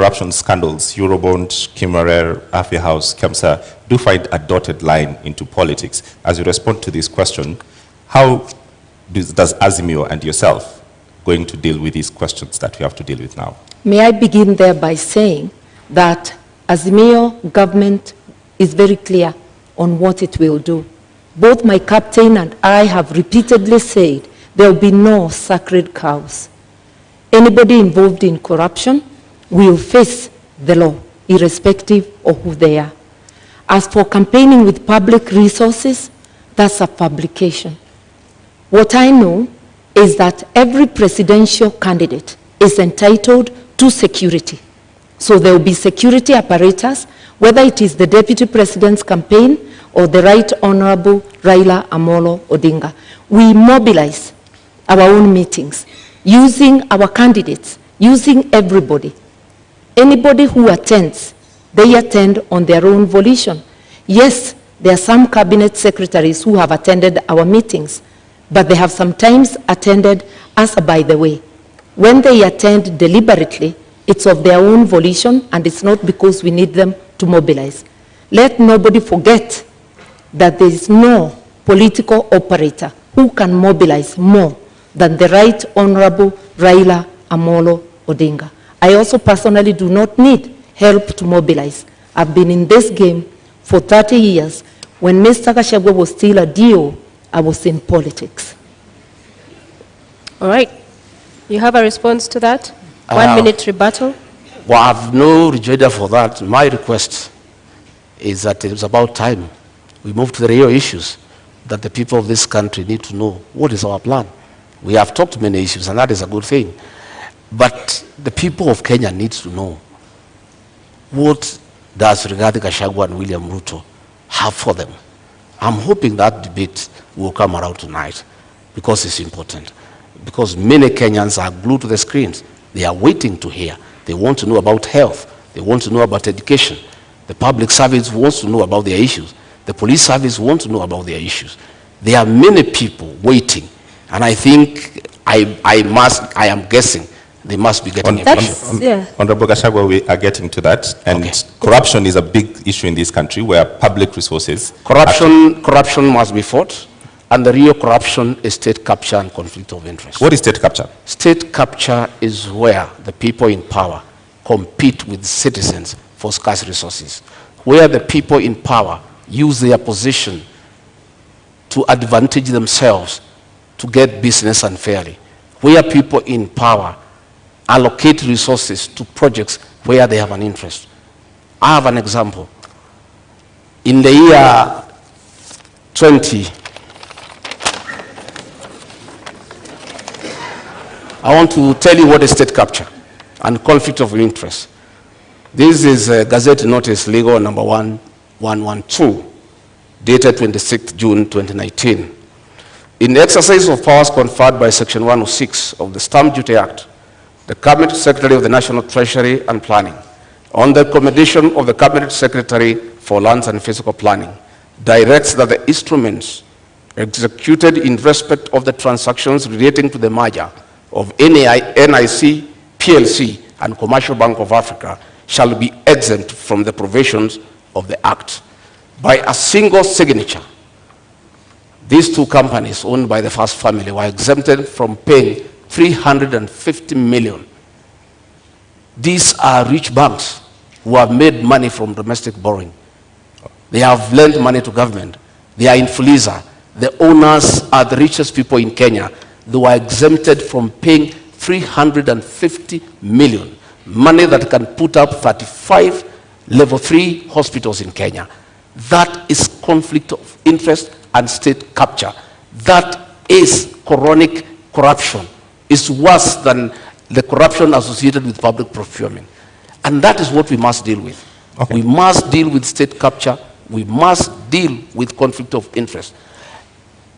corruption scandals, Eurobond, Kimarer, Afi House, Kemsa, do find a dotted line into politics. As you respond to this question, how does Azimio and yourself going to deal with these questions that we have to deal with now? May I begin there by saying that Azimio government is very clear on what it will do. Both my captain and I have repeatedly said there will be no sacred cows. Anybody involved in corruption will face the law, irrespective of who they are. As for campaigning with public resources, that's a fabrication. What I know is that every presidential candidate is entitled to security. So there will be security apparatus, whether it is the Deputy President's campaign or the Right Honorable Raila Amolo Odinga. We mobilize our own meetings, using our candidates, using everybody. Anybody who attends, they attend on their own volition. Yes, there are some cabinet secretaries who have attended our meetings, but they have sometimes attended as a by the way. When they attend deliberately, it's of their own volition, and it's not because we need them to mobilize. Let nobody forget that there is no political operator who can mobilize more than the Right Honorable Raila Amolo Odinga. I also personally do not need help to mobilize. I've been in this game for 30 years. When Mr. Gachagua was still a DO, I was in politics. All right. You have a response to that? 1 minute rebuttal. Well, I have no rejoinder for that. My request is that it's about time we move to the real issues that the people of this country need to know. What is our plan? We have talked many issues, and that is a good thing. But the people of Kenya need to know, what does Rigathi Gachagua and William Ruto have for them? I'm hoping that debate will come around tonight, because it's important. Because many Kenyans are glued to the screens. They are waiting to hear. They want to know about health. They want to know about education. The public service wants to know about their issues. The police service wants to know about their issues. There are many people waiting. And I think, I am guessing, they must be getting information. Honorable Gachagua, we are getting to that. And corruption is a big issue in this country, where public resources... Corruption must be fought. And the real corruption is state capture and conflict of interest. What is state capture? State capture is where the people in power compete with citizens for scarce resources, where the people in power use their position to advantage themselves to get business unfairly, where people in power allocate resources to projects where they have an interest. I have an example. In the year 20, I want to tell you what is state capture and conflict of interest. This is Gazette Notice Legal number 1112, dated 26th June 2019. In the exercise of powers conferred by Section 106 of the Stamp Duty Act, the Cabinet Secretary of the National Treasury and Planning, on the recommendation of the Cabinet Secretary for Lands and Physical Planning, directs that the instruments executed in respect of the transactions relating to the merger of NIC, PLC, and Commercial Bank of Africa shall be exempt from the provisions of the Act. By a single signature, these two companies owned by the first family were exempted from paying 350 million. These are rich banks who have made money from domestic borrowing. They have lent money to government. They are in Fuliza. The owners are the richest people in Kenya. They were exempted from paying 350 million, money that can put up 35 level 3 hospitals in Kenya. That is conflict of interest and state capture. That is chronic corruption. It's worse than the corruption associated with public procurement. And that is what we must deal with. Okay. We must deal with state capture. We must deal with conflict of interest.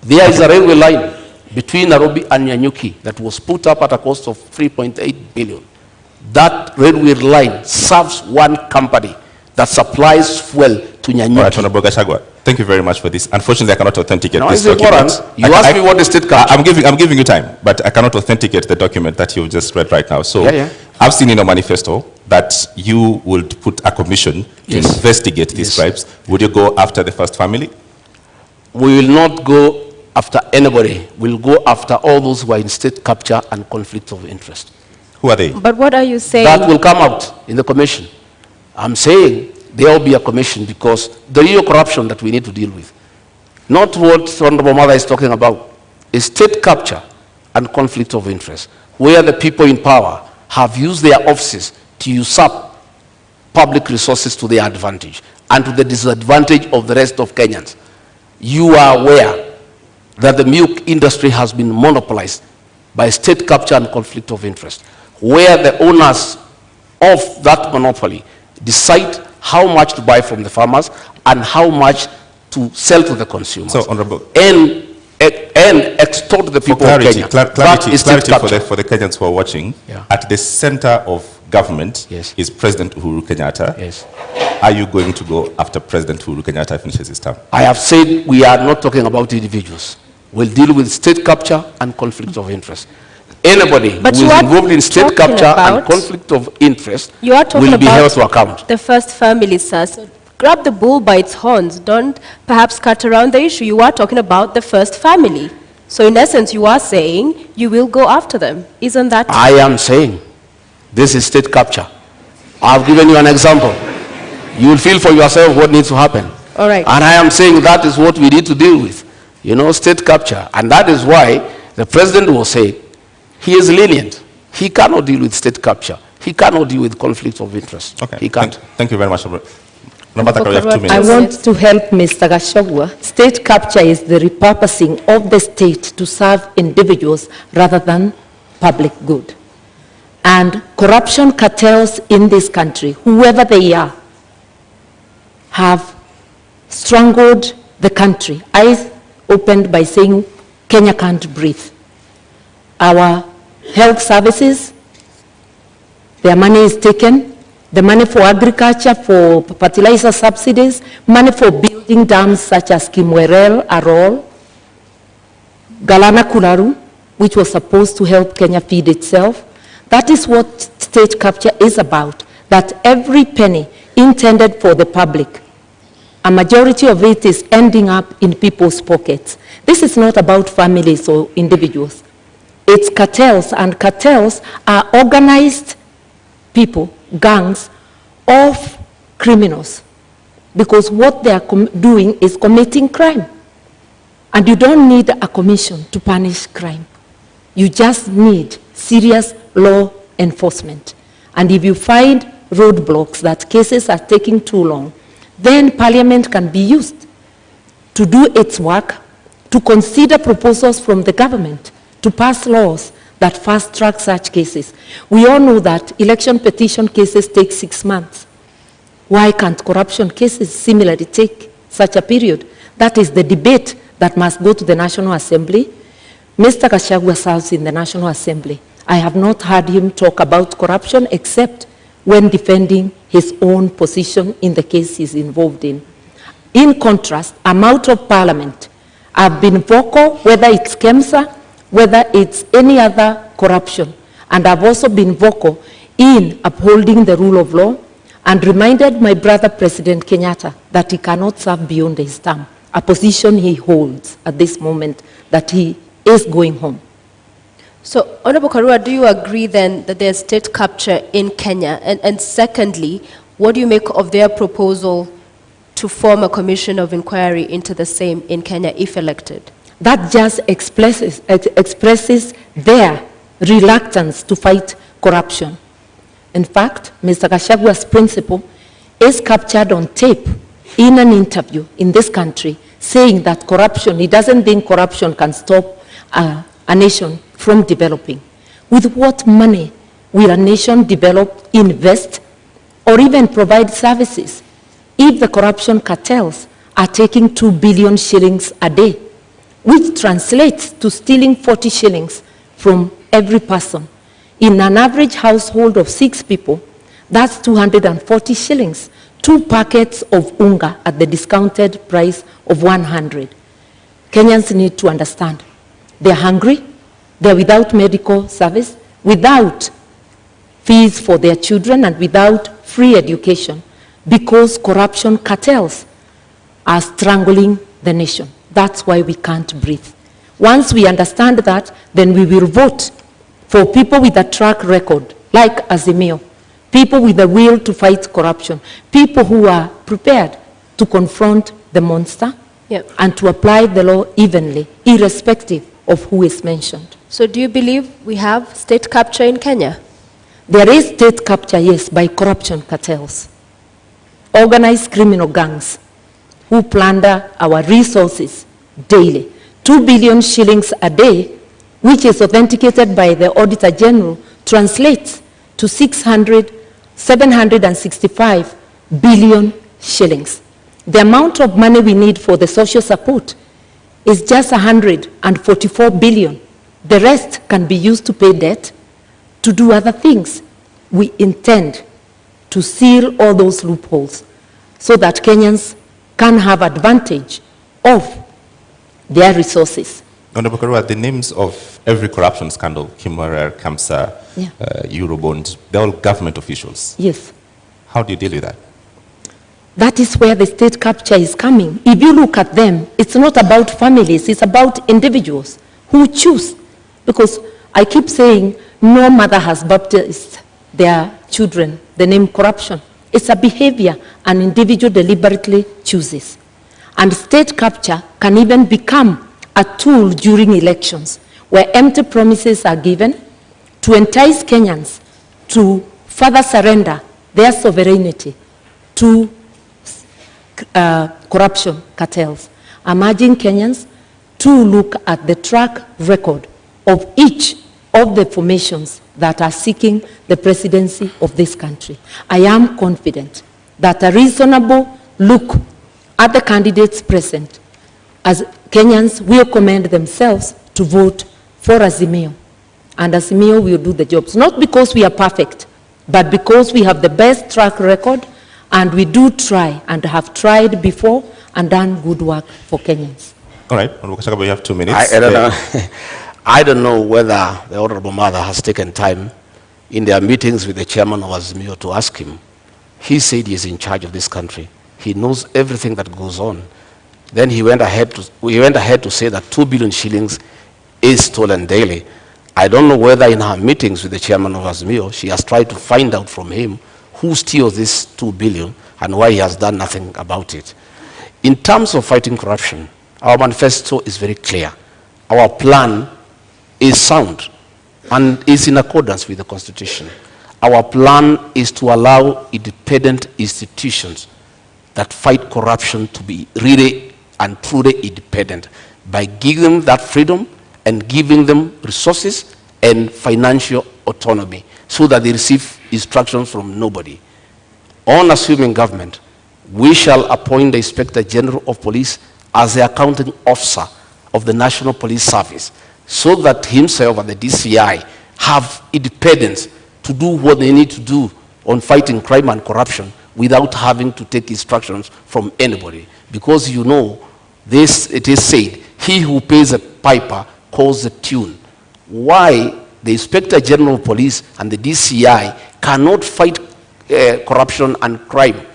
There is a railway line between Nairobi and Nyanyuki that was put up at a cost of 3.8 billion. That railway line serves one company that supplies fuel to Nyanyuki. All right, Honorable Gachagua, thank you very much for this. Unfortunately, I cannot authenticate this document. You asked me what the state capture. I'm giving you time, but I cannot authenticate the document that you just read right now. So I've seen in a manifesto that you would put a commission to investigate these crimes. Would you go after the first family? We will not go after anybody. We'll go after all those who are in state capture and conflict of interest. Who are they? But what are you saying? That will come out in the commission. I'm saying there will be a commission because the real corruption that we need to deal with, not what Honorable Mother is talking about, is state capture and conflict of interest, where the people in power have used their offices to usurp public resources to their advantage and to the disadvantage of the rest of Kenyans. You are aware that the milk industry has been monopolized by state capture and conflict of interest, where the owners of that monopoly decide how much to buy from the farmers and how much to sell to the consumers. So, Honorable, and extort the people of Kenya. Clarity for the Kenyans who are watching. Yeah. At the center of government Yes. is President Uhuru Kenyatta. Yes. Are you going to go after President Uhuru Kenyatta finishes his term? I have said we are not talking about individuals. We'll deal with state capture and conflict of interest. Anybody But who you is are involved in state talking capture and about- conflict of interest You are talking will be held about to account. the first family, sir. So grab the bull by its horns. Don't perhaps cut around the issue. You are talking about the first family. So in essence, you are saying you will go after them. Isn't that? I am saying this is state capture. I've given you an example. You will feel for yourself what needs to happen. All right. And I am saying that is what we need to deal with. You know, state capture. And that is why the president will say he is lenient. He cannot deal with state capture. He cannot deal with conflict of interest. Okay. He can't. Thank you very much. Nambataka, we have 2 I minutes. I want to help Mr. Gachagua. State capture is the repurposing of the state to serve individuals rather than public good. And corruption cartels in this country, whoever they are, have strangled the country. Eyes opened by saying Kenya can't breathe. Our health services, their money is taken. The money for agriculture, for fertilizer subsidies, money for building dams such as Kimwerel, Arol, Galana Kularu, which was supposed to help Kenya feed itself. That is what state capture is about, that every penny intended for the public, a majority of it is ending up in people's pockets. This is not about families or individuals. It's cartels, and cartels are organized people, gangs of criminals, because what they are doing is committing crime. And you don't need a commission to punish crime. You just need serious law enforcement. And if you find roadblocks, that cases are taking too long, then Parliament can be used to do its work, to consider proposals from the government, to pass laws that fast-track such cases. We all know that election petition cases take 6 months. Why can't corruption cases similarly take such a period? That is the debate that must go to the National Assembly. Mr. Gachagua serves in the National Assembly. I have not heard him talk about corruption except when defending his own position in the case he's involved in. In contrast, I'm out of Parliament. I've been vocal, whether it's KEMSA, whether it's any other corruption. And I've also been vocal in upholding the rule of law and reminded my brother, President Kenyatta, that he cannot serve beyond his term, a position he holds at this moment, that he is going home. So, Honorable Karua, do you agree then that there's state capture in Kenya? And secondly, what do you make of their proposal to form a commission of inquiry into the same in Kenya if elected? That just expresses their reluctance to fight corruption. In fact, Mr. Gachagua's principle is captured on tape in an interview in this country, saying that corruption, he doesn't think corruption can stop a nation from developing. With what money will a nation develop, invest, or even provide services if the corruption cartels are taking 2 billion shillings a day, which translates to stealing 40 shillings from every person? In an average household of 6 people, that's 240 shillings, 2 packets of unga at the discounted price of 100. Kenyans need to understand. They're hungry, they're without medical service, without fees for their children and without free education, because corruption cartels are strangling the nation. That's why we can't breathe. Once we understand that, then we will vote for people with a track record, like Azimio, people with the will to fight corruption, people who are prepared to confront the monster and to apply the law evenly, irrespective of who is mentioned. So do you believe we have state capture in Kenya? There is state capture, yes, by corruption cartels, organized criminal gangs who plunder our resources daily. 2 billion shillings a day, which is authenticated by the Auditor General, translates to 765 billion shillings. The amount of money we need for the social support is just 144 billion. The rest can be used to pay debt, to do other things. We intend to seal all those loopholes so that Kenyans can have advantage of their resources. Honorable Karua, the names of every corruption scandal, Kimarer, Kamsa, Eurobond, they're all government officials. Yes. How do you deal with that? That is where the state capture is coming. If you look at them, it's not about families, it's about individuals who choose. Because I keep saying, no mother has baptized their children the name corruption. It's a behavior an individual deliberately chooses. And state capture can even become a tool during elections, where empty promises are given to entice Kenyans to further surrender their sovereignty to corruption cartels. I'm urging Kenyans to look at the track record of each of the formations that are seeking the presidency of this country. I am confident that a reasonable look at the candidates present, as Kenyans will commend themselves to vote for Azimio. And Azimio will do the jobs, not because we are perfect, but because we have the best track record, and we do try and have tried before and done good work for Kenyans. All right, Honorable Gachagua, you have 2 minutes. I don't know. I don't know whether the Honorable Mother has taken time in their meetings with the chairman of Azimio to ask him. He said he is in charge of this country. He knows everything that goes on. Then he went ahead to say that 2 billion shillings is stolen daily. I don't know whether in her meetings with the chairman of Azimio, she has tried to find out from him who steals this 2 billion and why he has done nothing about it. In terms of fighting corruption, our manifesto is very clear. Our plan is sound and is in accordance with the Constitution. Our plan is to allow independent institutions that fight corruption to be really and truly independent by giving them that freedom and giving them resources and financial autonomy so that they receive instructions from nobody. On assuming government, we shall appoint the Inspector General of Police as the accounting officer of the National Police Service, so that himself and the DCI have independence to do what they need to do on fighting crime and corruption without having to take instructions from anybody. Because you know, this, it is said, he who pays a piper calls the tune. Why the Inspector General of Police and the DCI cannot fight corruption and crime,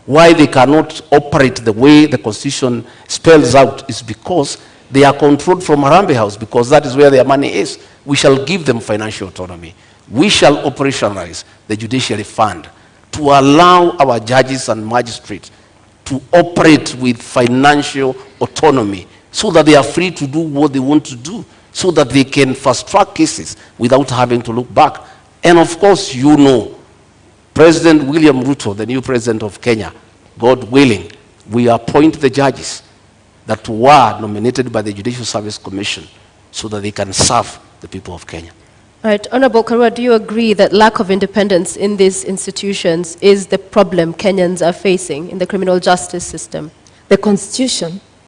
why they cannot operate the way the Constitution spells out, is because they are controlled from Harambee House, because that is where their money is. We shall give them financial autonomy. We shall operationalize the judiciary fund to allow our judges and magistrates to operate with financial autonomy so that they are free to do what they want to do, so that they can fast-track cases without having to look back. And of course, you know, President William Ruto, the new president of Kenya, God willing, we appoint the judges that were nominated by the Judicial Service Commission so that they can serve the people of Kenya. All right, Honorable Karua, do you agree that lack of independence in these institutions is the problem Kenyans are facing in the criminal justice system? The Constitution